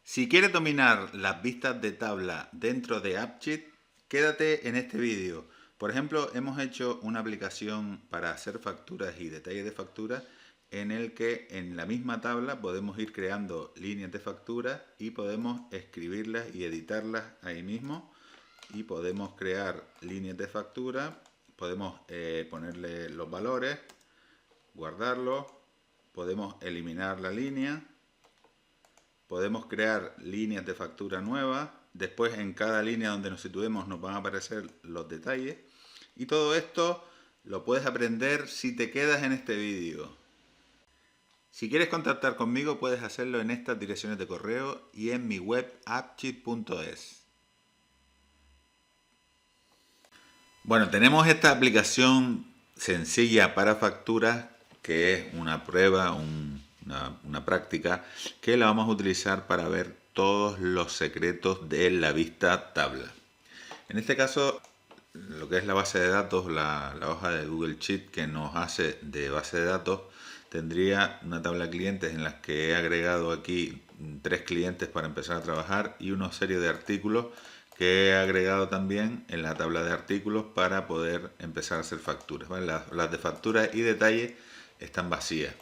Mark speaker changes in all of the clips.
Speaker 1: Si quieres dominar las vistas de tabla dentro de AppSheet, quédate en este vídeo. Por ejemplo, hemos hecho una aplicación para hacer facturas y detalles de facturas en el que en la misma tabla podemos ir creando líneas de factura y podemos escribirlas y editarlas ahí mismo. Y podemos crear líneas de factura, podemos ponerle los valores, guardarlos, podemos eliminar la línea. Podemos crear líneas de factura nuevas. Después en cada línea donde nos situemos nos van a aparecer los detalles. Y todo esto lo puedes aprender si te quedas en este vídeo. Si quieres contactar conmigo puedes hacerlo en estas direcciones de correo y en mi web appsheet.es. Bueno, tenemos esta aplicación sencilla para facturas que es una prueba, una práctica que la vamos a utilizar para ver todos los secretos de la vista tabla. En este caso, lo que es la base de datos, la hoja de Google Sheet que nos hace de base de datos, tendría una tabla de clientes en las que he agregado aquí 3 clientes para empezar a trabajar y una serie de artículos que he agregado también en la tabla de artículos para poder empezar a hacer facturas, ¿vale? Las de facturas y detalles están vacías.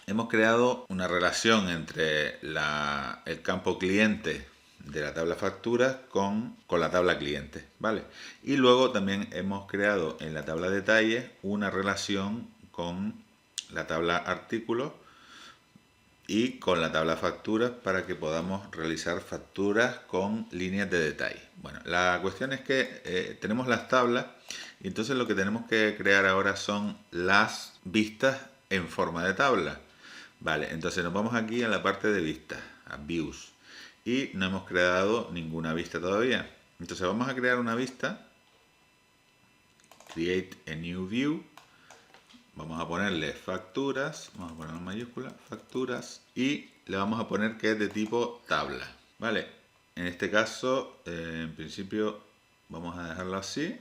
Speaker 1: Hemos creado una relación entre el campo cliente de la tabla facturas con la tabla cliente, ¿vale? Y luego también hemos creado en la tabla detalles una relación con la tabla artículos y con la tabla facturas para que podamos realizar facturas con líneas de detalle. Bueno, la cuestión es que tenemos las tablas y entonces lo que tenemos que crear ahora son las vistas en forma de tabla. Vale, entonces nos vamos aquí a la parte de vistas, a Views, y no hemos creado ninguna vista todavía. Entonces vamos a crear una vista, Create a New View, vamos a ponerle facturas, vamos a poner en mayúscula, facturas, y le vamos a poner que es de tipo tabla. Vale, en este caso, en principio vamos a dejarlo así,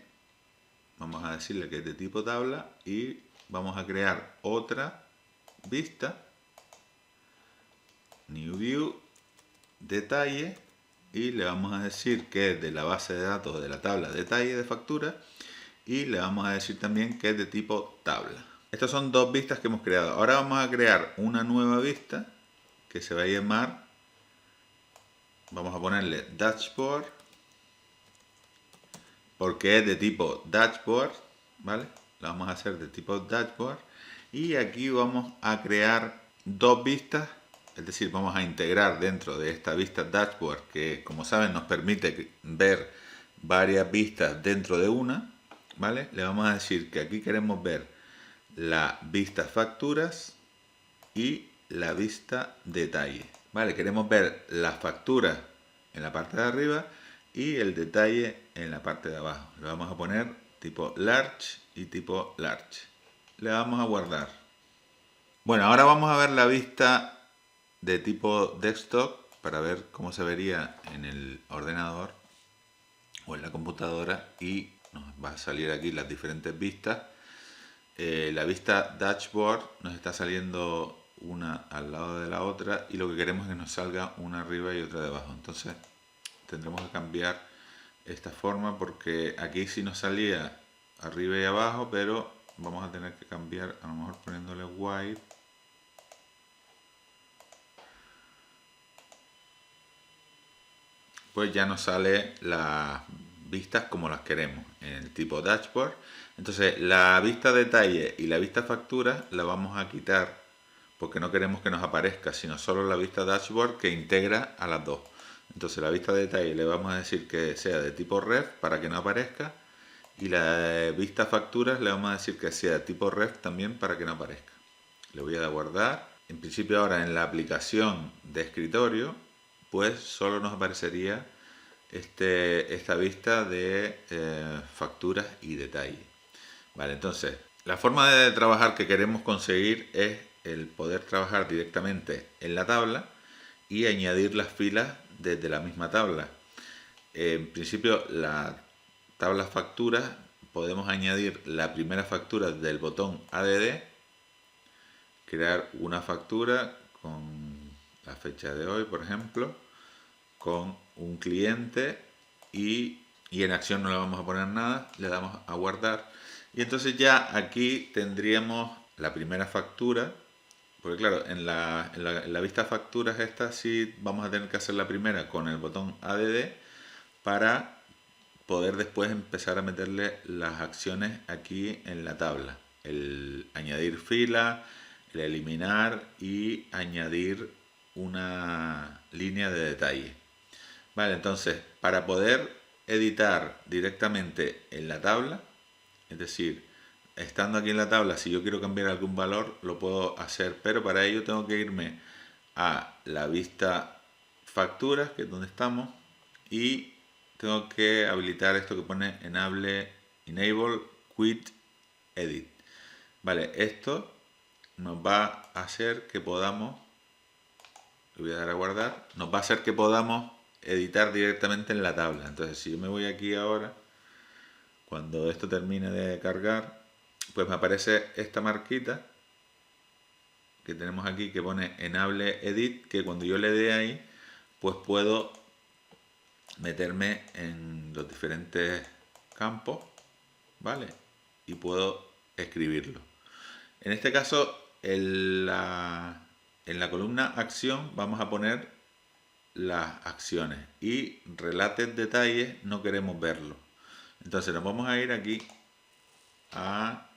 Speaker 1: vamos a decirle que es de tipo tabla y vamos a crear otra vista, New View, detalle, y le vamos a decir que es de la base de datos de la tabla detalle de factura y le vamos a decir también que es de tipo tabla. Estas son dos vistas que hemos creado. Ahora vamos a crear una nueva vista que se va a llamar, vamos a ponerle Dashboard, porque es de tipo Dashboard, ¿vale? La vamos a hacer de tipo Dashboard y aquí vamos a crear dos vistas. Es decir, vamos a integrar dentro de esta vista Dashboard, que como saben nos permite ver varias vistas dentro de una, ¿vale? Le vamos a decir que aquí queremos ver la vista facturas y la vista detalle, ¿vale? Queremos ver las facturas en la parte de arriba y el detalle en la parte de abajo. Le vamos a poner tipo Large y tipo Large. Le vamos a guardar. Bueno, ahora vamos a ver la vista de tipo desktop para ver cómo se vería en el ordenador o en la computadora y nos va a salir aquí las diferentes vistas. La vista dashboard nos está saliendo una al lado de la otra y lo que queremos es que nos salga una arriba y otra debajo. Entonces tendremos que cambiar esta forma porque aquí sí nos salía arriba y abajo, pero vamos a tener que cambiar, a lo mejor poniéndole white. Pues ya nos sale las vistas como las queremos en el tipo dashboard. Entonces la vista detalle y la vista factura la vamos a quitar porque no queremos que nos aparezca sino solo la vista dashboard que integra a las dos. Entonces la vista detalle le vamos a decir que sea de tipo ref para que no aparezca y la vista facturas le vamos a decir que sea de tipo ref también para que no aparezca. Le voy a dar guardar. En principio ahora en la aplicación de escritorio pues solo nos aparecería esta vista de facturas y detalle. Vale, entonces la forma de trabajar que queremos conseguir es el poder trabajar directamente en la tabla y añadir las filas desde la misma tabla. En principio la tabla facturas podemos añadir la primera factura del botón ADD, crear una factura con la fecha de hoy, por ejemplo, con un cliente y en acción no le vamos a poner nada, le damos a guardar y entonces ya aquí tendríamos la primera factura, porque claro, en la vista facturas esta sí vamos a tener que hacer la primera con el botón ADD para poder después empezar a meterle las acciones aquí en la tabla, el añadir fila, el eliminar y añadir una línea de detalle. Vale, entonces para poder editar directamente en la tabla, es decir, estando aquí en la tabla, si yo quiero cambiar algún valor, lo puedo hacer, pero para ello tengo que irme a la vista facturas, que es donde estamos, y tengo que habilitar esto que pone Enable Quit Edit. Vale, esto nos va a hacer que podamos, le voy a dar a guardar, nos va a hacer que podamos editar directamente en la tabla. Entonces, si yo me voy aquí ahora, cuando esto termine de cargar, pues me aparece esta marquita que tenemos aquí que pone Enable Edit, que cuando yo le dé ahí, pues puedo meterme en los diferentes campos, ¿vale? Y puedo escribirlo. En este caso, en la columna acción vamos a poner las acciones y related detalles no queremos verlo. Entonces nos vamos a ir aquí a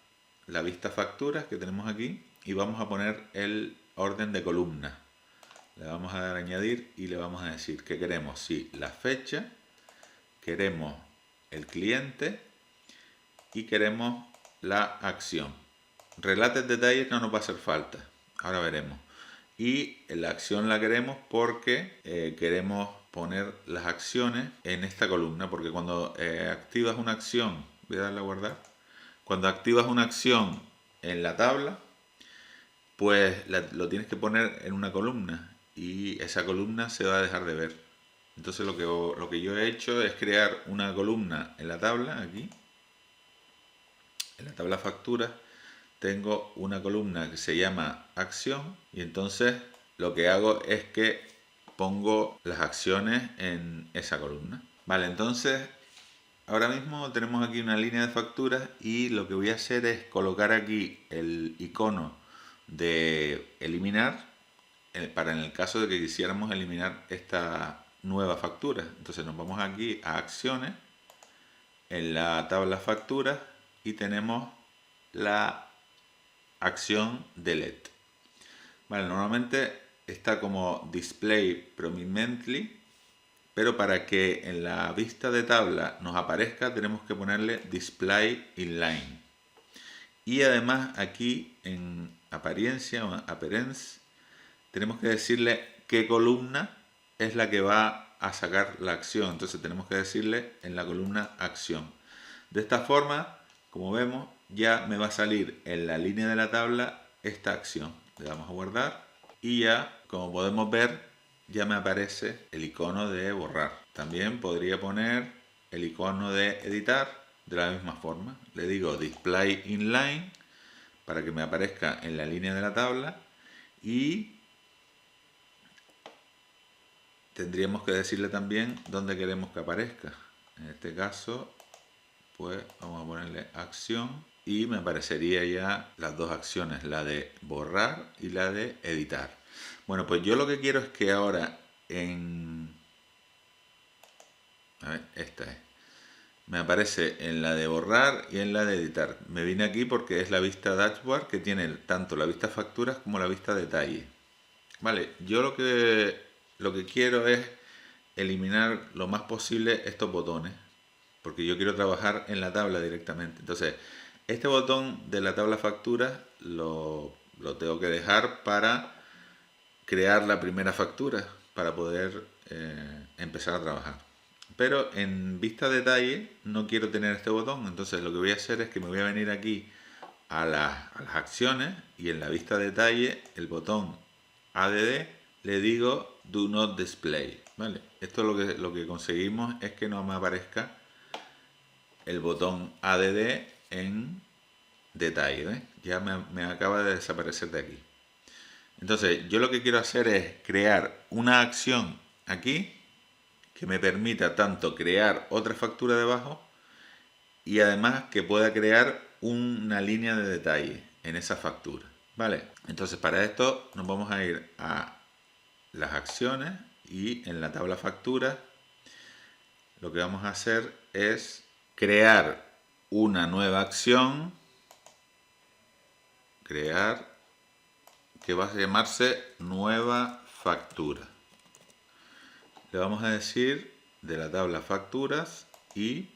Speaker 1: la vista facturas que tenemos aquí y vamos a poner el orden de columnas. Le vamos a dar a añadir y le vamos a decir que queremos, sí, la fecha, queremos el cliente y queremos la acción. Related detalles no nos va a hacer falta, ahora veremos. Y la acción la queremos porque queremos poner las acciones en esta columna, porque cuando activas una acción, voy a darle a guardar, cuando activas una acción en la tabla, pues lo tienes que poner en una columna y esa columna se va a dejar de ver. Entonces lo que yo he hecho es crear una columna en la tabla, aquí, en la tabla factura, tengo una columna que se llama acción y entonces lo que hago es que pongo las acciones en esa columna. Vale, entonces ahora mismo tenemos aquí una línea de facturas y lo que voy a hacer es colocar aquí el icono de eliminar para en el caso de que quisiéramos eliminar esta nueva factura. Entonces nos vamos aquí a acciones, en la tabla facturas y tenemos la acción delete. Vale, normalmente está como display prominently, pero para que en la vista de tabla nos aparezca tenemos que ponerle display inline. Y además aquí en apariencia o appearance tenemos que decirle qué columna es la que va a sacar la acción. Entonces tenemos que decirle en la columna acción. De esta forma, como vemos, ya me va a salir en la línea de la tabla esta acción. Le damos a guardar y ya, como podemos ver, ya me aparece el icono de borrar. También podría poner el icono de editar de la misma forma. Le digo display inline para que me aparezca en la línea de la tabla y tendríamos que decirle también dónde queremos que aparezca. En este caso, pues vamos a ponerle acción y me aparecería ya las dos acciones, la de borrar y la de editar. Bueno, pues yo lo que quiero es que ahora a ver, esta es. Me aparece en la de borrar y en la de editar. Me vine aquí porque es la vista dashboard que tiene tanto la vista facturas como la vista detalle. Vale, yo lo que quiero es eliminar lo más posible estos botones, porque yo quiero trabajar en la tabla directamente. Entonces, este botón de la tabla facturas lo tengo que dejar para crear la primera factura, para poder empezar a trabajar. Pero en vista detalle no quiero tener este botón, entonces lo que voy a hacer es que me voy a venir aquí a las acciones y en la vista detalle el botón ADD le digo Do Not Display. ¿Vale? Esto lo que conseguimos es que no me aparezca el botón ADD en detalle. ¿Ves? Ya me acaba de desaparecer de aquí. Entonces, yo lo que quiero hacer es crear una acción aquí que me permita tanto crear otra factura debajo y además que pueda crear una línea de detalle en esa factura. ¿Vale? Entonces, para esto nos vamos a ir a las acciones y en la tabla factura lo que vamos a hacer es crear una nueva acción, que va a llamarse nueva factura. Le vamos a decir de la tabla facturas y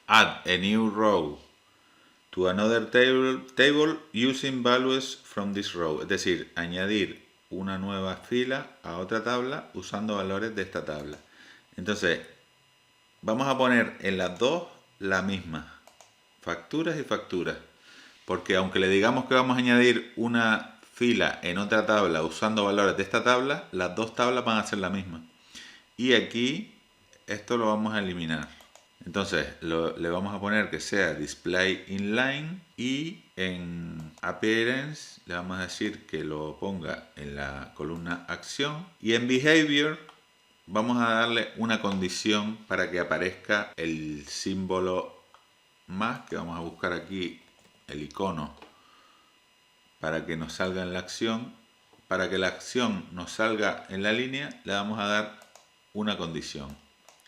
Speaker 1: add a new row to another table using values from this row. Es decir, añadir una nueva fila a otra tabla usando valores de esta tabla. Entonces, vamos a poner en las dos la misma, facturas y facturas. Porque aunque le digamos que vamos a añadir una fila en otra tabla usando valores de esta tabla, las dos tablas van a ser la misma. Y aquí esto lo vamos a eliminar. Entonces le vamos a poner que sea display inline y en appearance le vamos a decir que lo ponga en la columna acción y en behavior vamos a darle una condición para que aparezca el símbolo más, que vamos a buscar aquí el icono para que nos salga en la acción. Para que la acción nos salga en la línea le vamos a dar una condición.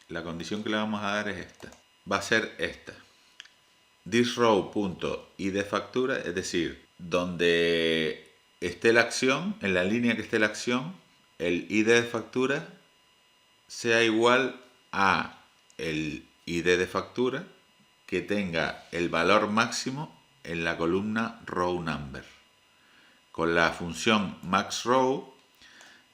Speaker 1: La condición que le vamos a dar es esta. Va a ser esta. ThisRow.id factura, es decir, donde esté la acción, en la línea que esté la acción, el ID de factura sea igual a el ID de factura que tenga el valor máximo en la columna row number. Con la función maxRow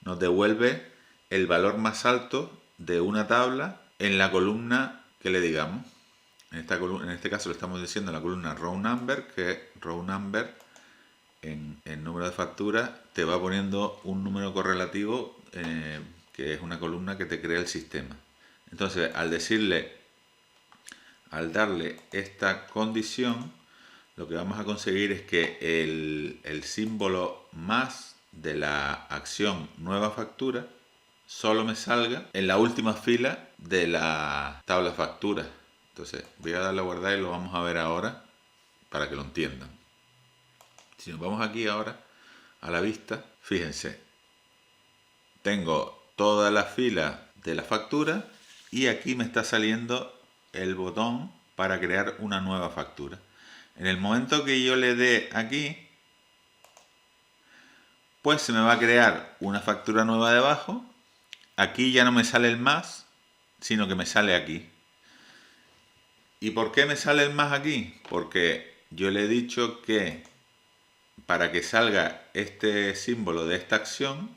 Speaker 1: nos devuelve el valor más alto de una tabla en la columna que le digamos. En este caso le estamos diciendo la columna row number, que row number en número de facturas te va poniendo un número correlativo que es una columna que te crea el sistema. Entonces, al darle esta condición, lo que vamos a conseguir es que el símbolo más de la acción nueva factura solo me salga en la última fila de la tabla factura. Entonces voy a darle a guardar y lo vamos a ver ahora para que lo entiendan. Si nos vamos aquí ahora a la vista, fíjense, tengo toda la fila de la factura y aquí me está saliendo el botón para crear una nueva factura. En el momento que yo le dé aquí, pues se me va a crear una factura nueva debajo. Aquí ya no me sale el más, sino que me sale aquí. ¿Y por qué me sale el más aquí? Porque yo le he dicho que para que salga este símbolo de esta acción,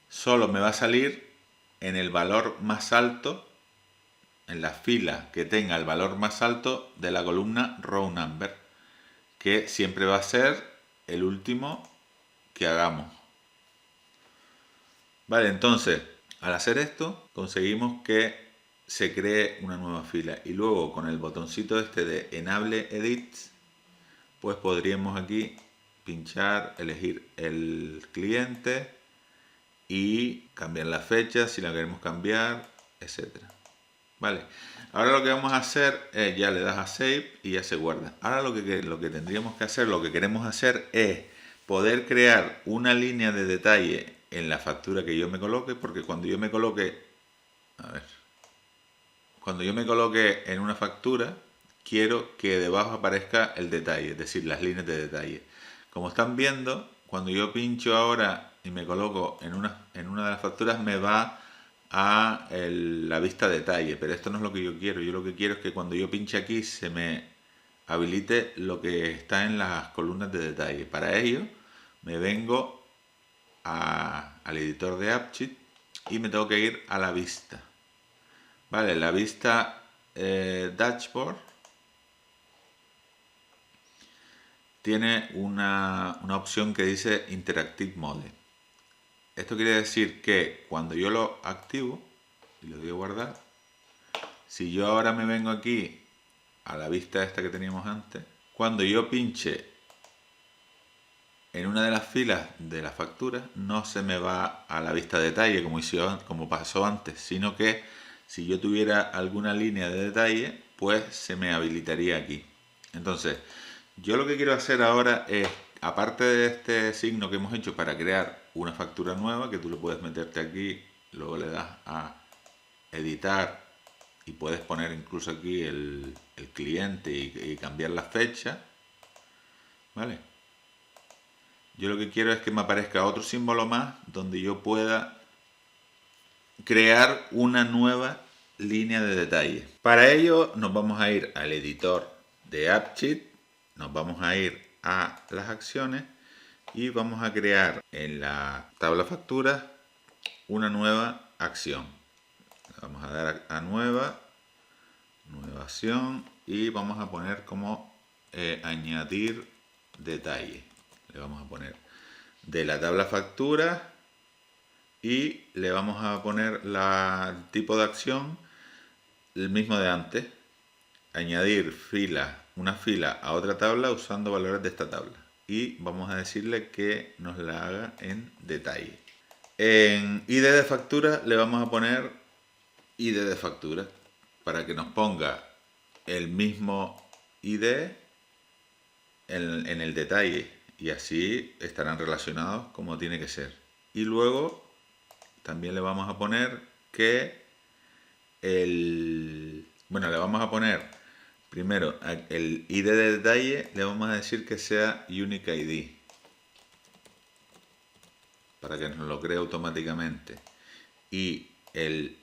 Speaker 1: solo me va a salir en el valor más alto, en la fila que tenga el valor más alto de la columna row number, que siempre va a ser el último que hagamos. Vale, entonces, al hacer esto, conseguimos que se cree una nueva fila. Y luego, con el botoncito este de Enable Edit, pues podríamos aquí pinchar, elegir el cliente y cambiar la fecha si la queremos cambiar, etcétera. Vale, ahora lo que vamos a hacer es, ya le das a Save y ya se guarda. Ahora lo que tendríamos que hacer, lo que queremos hacer es poder crear una línea de detalle en la factura que yo me coloque, porque cuando yo me coloque, cuando yo me coloque en una factura, quiero que debajo aparezca el detalle, es decir, las líneas de detalle. Como están viendo, cuando yo pincho ahora y me coloco en una de las facturas, me va a la vista detalle, pero esto no es lo que yo quiero. Yo lo que quiero es que cuando yo pinche aquí se me habilite lo que está en las columnas de detalle. Para ello me vengo al editor de AppSheet y me tengo que ir a la vista. Vale, la vista Dashboard tiene una opción que dice Interactive Mode. Esto quiere decir que cuando yo lo activo y lo doy a guardar, si yo ahora me vengo aquí a la vista esta que teníamos antes, cuando yo pinche en una de las filas de la factura no se me va a la vista de detalle como pasó antes, sino que si yo tuviera alguna línea de detalle, pues se me habilitaría aquí. Entonces, yo lo que quiero hacer ahora es, aparte de este signo que hemos hecho para crear una factura nueva, que tú le puedes meterte aquí, luego le das a editar y puedes poner incluso aquí el cliente y cambiar la fecha, ¿vale? Yo lo que quiero es que me aparezca otro símbolo más donde yo pueda crear una nueva línea de detalle. Para ello nos vamos a ir al editor de AppSheet, nos vamos a ir a las acciones y vamos a crear en la tabla facturas una nueva acción. Vamos a dar a nueva acción y vamos a poner como añadir detalle. Le vamos a poner de la tabla factura y le vamos a poner el tipo de acción el mismo de antes. Añadir una fila a otra tabla usando valores de esta tabla. Y vamos a decirle que nos la haga en detalle. En ID de factura le vamos a poner ID de factura para que nos ponga el mismo ID en el detalle y así estarán relacionados como tiene que ser. Y luego también le vamos a poner que le vamos a poner primero el ID de detalle, le vamos a decir que sea Unique ID para que nos lo cree automáticamente, y el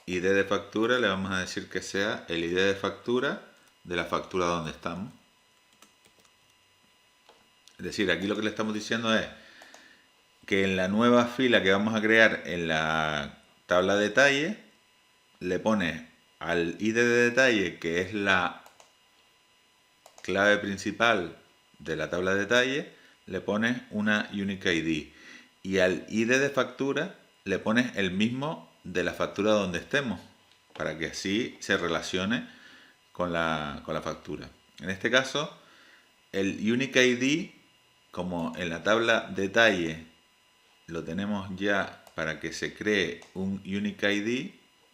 Speaker 1: ID de factura le vamos a decir que sea el ID de factura de la factura donde estamos. Es decir, aquí lo que le estamos diciendo es que en la nueva fila que vamos a crear en la tabla de detalle le pone al ID de detalle, que es la clave principal de la tabla de detalle, le pones una Unique ID, y al ID de factura le pones el mismo de la factura donde estemos, para que así se relacione con la factura. En este caso, el Unique ID, como en la tabla detalle lo tenemos ya para que se cree un Unique ID,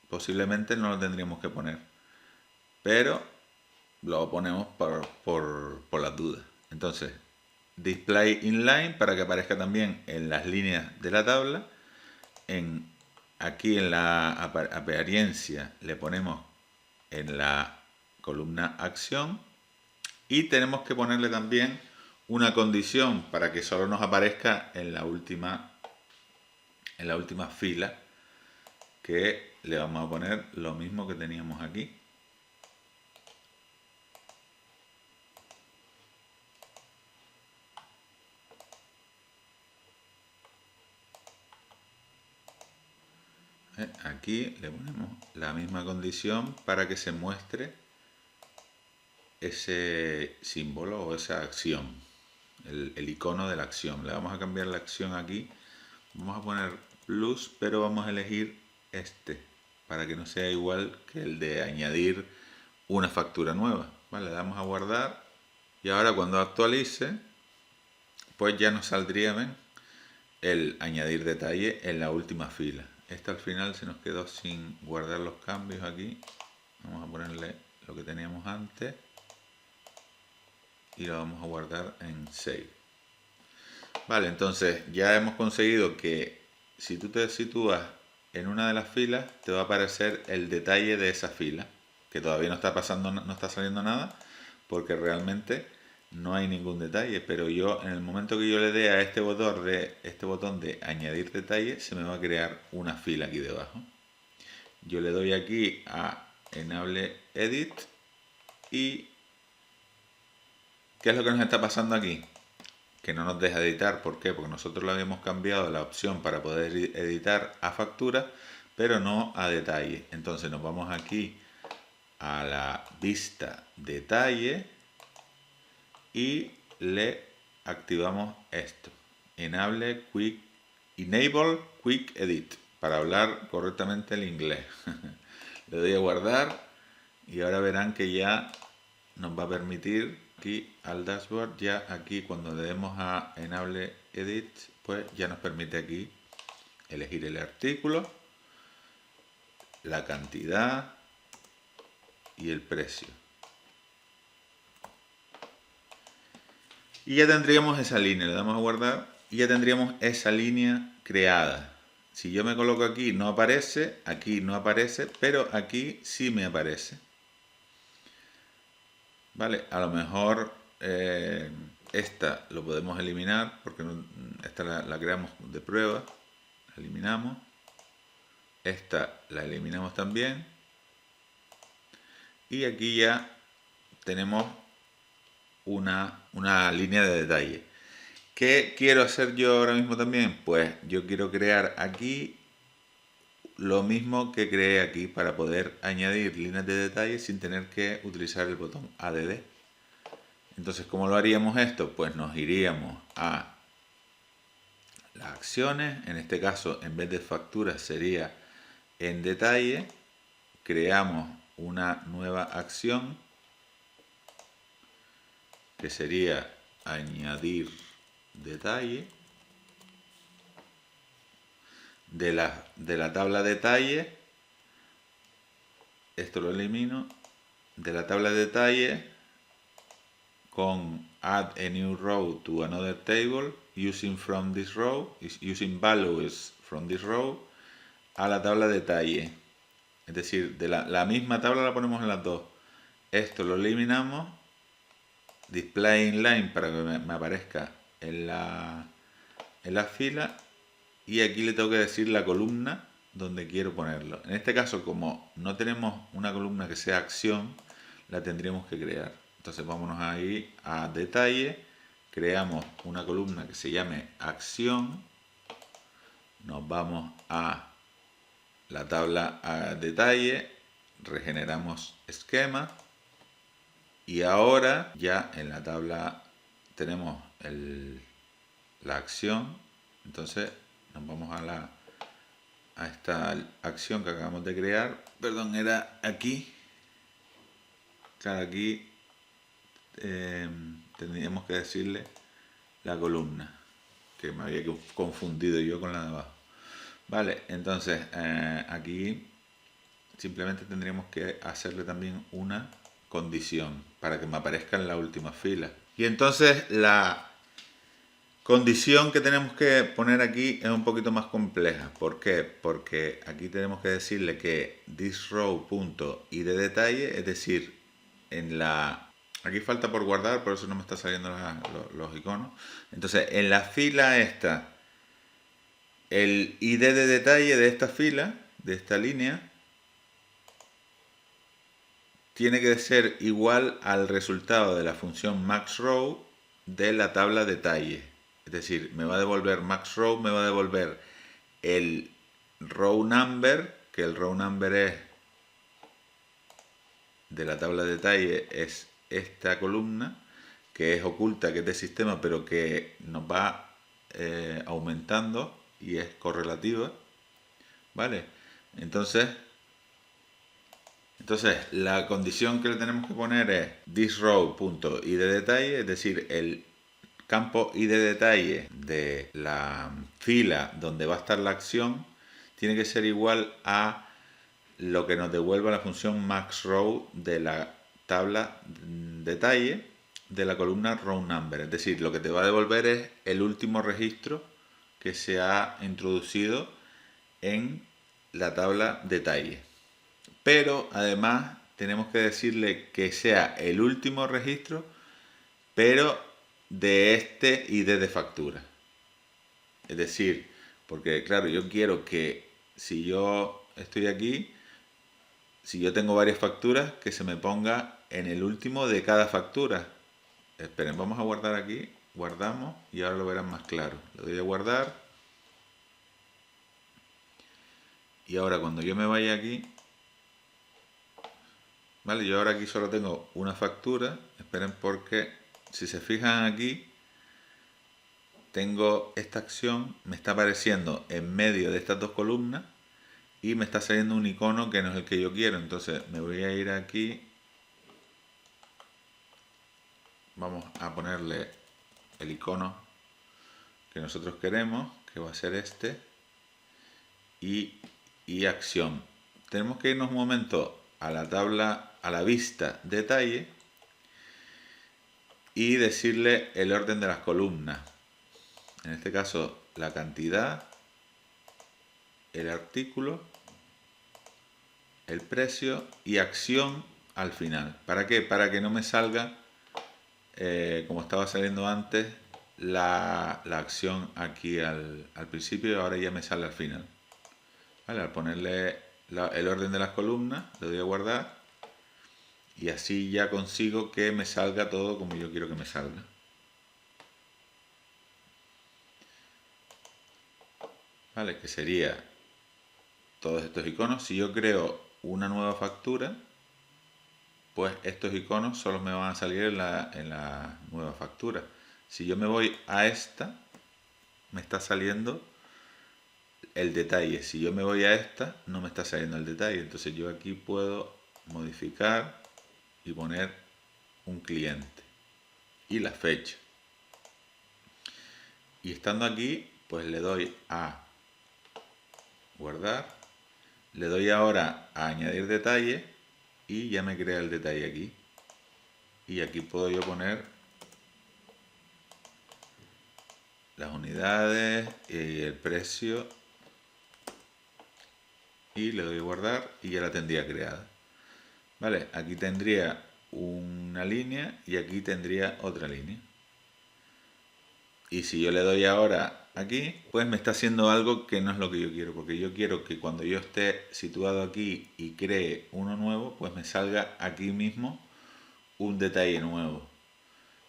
Speaker 1: posiblemente no lo tendríamos que poner, pero lo ponemos por las dudas. Entonces, display inline para que aparezca también en las líneas de la tabla. Aquí en la apariencia le ponemos en la columna acción, y tenemos que ponerle también una condición para que solo nos aparezca en la última fila, que le vamos a poner lo mismo que teníamos aquí. Aquí le ponemos la misma condición para que se muestre ese símbolo o esa acción, el icono de la acción. Le vamos a cambiar la acción aquí, vamos a poner plus, pero vamos a elegir este para que no sea igual que el de añadir una factura nueva. Vale, le damos a guardar y ahora cuando actualice, pues ya nos saldría, ¿ven?, el añadir detalle en la última fila. Al final se nos quedó sin guardar los cambios aquí. Vamos a ponerle lo que teníamos antes y lo vamos a guardar en Save. Vale, entonces ya hemos conseguido que si tú te sitúas en una de las filas, te va a aparecer el detalle de esa fila, que todavía no está saliendo nada, porque realmente no hay ningún detalle, pero yo en el momento que yo le dé a este botón de añadir detalle, se me va a crear una fila aquí debajo. Yo le doy aquí a Enable Edit y ¿qué es lo que nos está pasando aquí? Que no nos deja editar. ¿Por qué? Porque nosotros le habíamos cambiado la opción para poder editar a factura, pero no a detalle. Entonces nos vamos aquí a la vista detalle y le activamos esto, Enable Quick Edit, para hablar correctamente el inglés. Le doy a guardar y ahora verán que ya nos va a permitir aquí al dashboard, ya aquí cuando le demos a Enable Edit, pues ya nos permite aquí elegir el artículo, la cantidad y el precio. Y ya tendríamos esa línea, le damos a guardar y ya tendríamos esa línea creada. Si yo me coloco aquí no aparece, aquí no aparece, pero aquí sí me aparece. Vale, a lo mejor esta lo podemos eliminar porque esta la creamos de prueba, la eliminamos. Esta la eliminamos también. Y aquí ya tenemos una línea de detalle. ¿Qué quiero hacer yo ahora mismo también? Pues yo quiero crear aquí lo mismo que creé aquí para poder añadir líneas de detalle sin tener que utilizar el botón ADD. Entonces, ¿cómo lo haríamos esto? Pues nos iríamos a las acciones. En este caso, en vez de facturas sería en detalle. Creamos una nueva acción que sería añadir detalle. De la tabla detalle, esto lo elimino, de la tabla de detalle con add a new row to another table using from this row, using values from this row, a la tabla de detalle. Es decir, de la misma tabla la ponemos en las dos. Esto lo eliminamos, display inline para que me aparezca en la fila. Y aquí le tengo que decir la columna donde quiero ponerlo. En este caso, como no tenemos una columna que sea acción, la tendríamos que crear. Entonces vámonos ahí a detalle, creamos una columna que se llame acción, nos vamos a la tabla a detalle, regeneramos esquema y ahora ya en la tabla tenemos la acción. Entonces nos vamos a esta acción que acabamos de crear. Perdón, era aquí. Claro, aquí tendríamos que decirle la columna, que me había confundido yo con la de abajo. Vale, entonces aquí simplemente tendríamos que hacerle también una condición para que me aparezca en la última fila. Y entonces la condición que tenemos que poner aquí es un poquito más compleja. ¿Por qué? Porque aquí tenemos que decirle que thisRow.id detalle, es decir, aquí falta por guardar, por eso no me está saliendo los iconos. Entonces, en la fila esta, el id de detalle de esta fila, de esta línea, tiene que ser igual al resultado de la función maxRow de la tabla detalle. Es decir, me va a devolver maxRow, me va a devolver el row number, que el row number es de la tabla de detalle, es esta columna, que es oculta, que es de sistema, pero que nos va aumentando y es correlativa. ¿Vale? Entonces la condición que le tenemos que poner es thisRow.id detalle, es decir, el campo id detalle de la fila donde va a estar la acción tiene que ser igual a lo que nos devuelva la función maxRow de la tabla detalle de la columna row number. Es decir, lo que te va a devolver es el último registro que se ha introducido en la tabla detalle. Pero además tenemos que decirle que sea el último registro, pero de este ID de factura. Es decir, porque claro, yo quiero que si yo estoy aquí, si yo tengo varias facturas, que se me ponga en el último de cada factura. Esperen, vamos a guardar aquí, guardamos y ahora lo verán más claro. Le doy a guardar. Y ahora cuando yo me vaya aquí, vale, yo ahora aquí solo tengo una factura. Esperen, porque si se fijan aquí, tengo esta acción, me está apareciendo en medio de estas dos columnas y me está saliendo un icono que no es el que yo quiero. Entonces me voy a ir aquí, vamos a ponerle el icono que nosotros queremos, que va a ser este, y acción. Tenemos que irnos un momento a la tabla, a la vista detalle, y decirle el orden de las columnas. En este caso, la cantidad, el artículo, el precio y acción al final. ¿Para qué? Para que no me salga, como estaba saliendo antes, la acción aquí al principio, y ahora ya me sale al final. ¿Vale? Al ponerle el orden de las columnas, le doy a guardar, y así ya consigo que me salga todo como yo quiero que me salga. ¿Vale? Que sería todos estos iconos. Si yo creo una nueva factura, pues estos iconos solo me van a salir en la nueva factura. Si yo me voy a esta, me está saliendo el detalle. Si yo me voy a esta, no me está saliendo el detalle. Entonces yo aquí puedo modificar y poner un cliente y la fecha. Y estando aquí, pues le doy a guardar, le doy ahora a añadir detalle y ya me crea el detalle aquí. Y aquí puedo yo poner las unidades y el precio, y le doy a guardar y ya la tendría creada. Vale, aquí tendría una línea y aquí tendría otra línea. Y si yo le doy ahora aquí, pues me está haciendo algo que no es lo que yo quiero, porque yo quiero que cuando yo esté situado aquí y cree uno nuevo, pues me salga aquí mismo un detalle nuevo.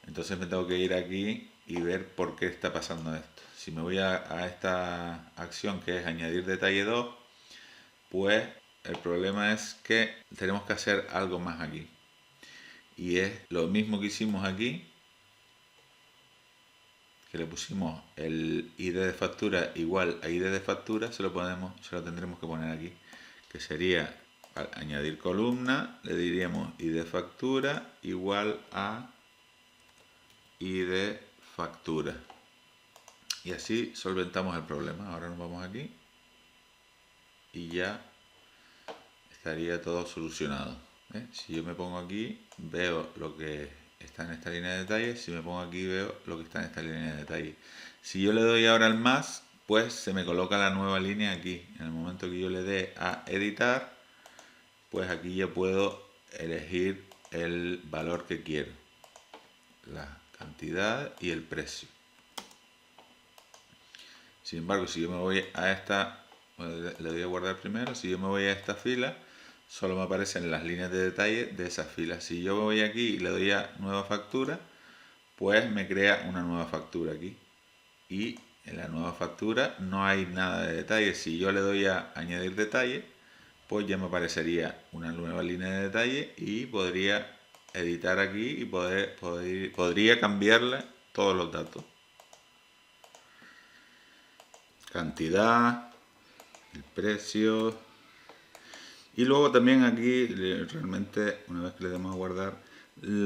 Speaker 1: Entonces me tengo que ir aquí y ver por qué está pasando esto. Si me voy a esta acción que es añadir detalle 2, pues el problema es que tenemos que hacer algo más aquí. Y es lo mismo que hicimos aquí, que le pusimos el ID de factura igual a ID de factura, se lo tendremos que poner aquí, que sería, al añadir columna, le diríamos ID de factura igual a ID factura. Y así solventamos el problema. Ahora nos vamos aquí y ya estaría todo solucionado. Si yo me pongo aquí, veo lo que está en esta línea de detalle. Si me pongo aquí, veo lo que está en esta línea de detalle. Si yo le doy ahora al más, pues se me coloca la nueva línea aquí. En el momento que yo le dé a editar, pues aquí ya puedo elegir el valor que quiero, la cantidad y el precio. Sin embargo, si yo me voy a esta, le doy a guardar primero. Si yo me voy a esta fila, solo me aparecen las líneas de detalle de esas filas. Si yo voy aquí y le doy a nueva factura, pues me crea una nueva factura aquí. Y en la nueva factura no hay nada de detalle. Si yo le doy a añadir detalle, pues ya me aparecería una nueva línea de detalle y podría editar aquí y podría cambiarle todos los datos. Cantidad, el precio. Y luego también aquí, realmente, una vez que le demos a guardar,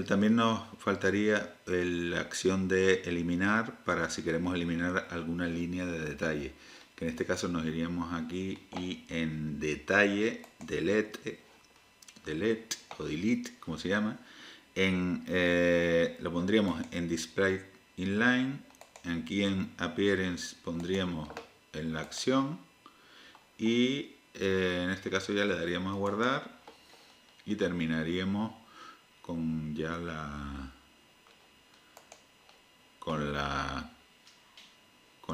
Speaker 1: también nos faltaría la acción de eliminar, para si queremos eliminar alguna línea de detalle, que en este caso nos iríamos aquí y en detalle, delete o delete, como se llama, lo pondríamos en display inline, aquí en appearance pondríamos en la acción, y en este caso ya le daríamos a guardar y terminaríamos con ya con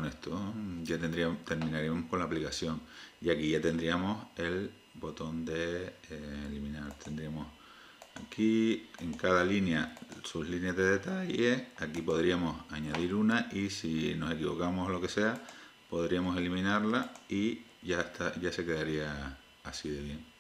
Speaker 1: esto. Ya terminaríamos con la aplicación, y aquí ya tendríamos el botón de eliminar. Tendríamos aquí en cada línea sus líneas de detalle. Aquí podríamos añadir una, y si nos equivocamos o lo que sea, podríamos eliminarla y ya está, ya se quedaría así de bien.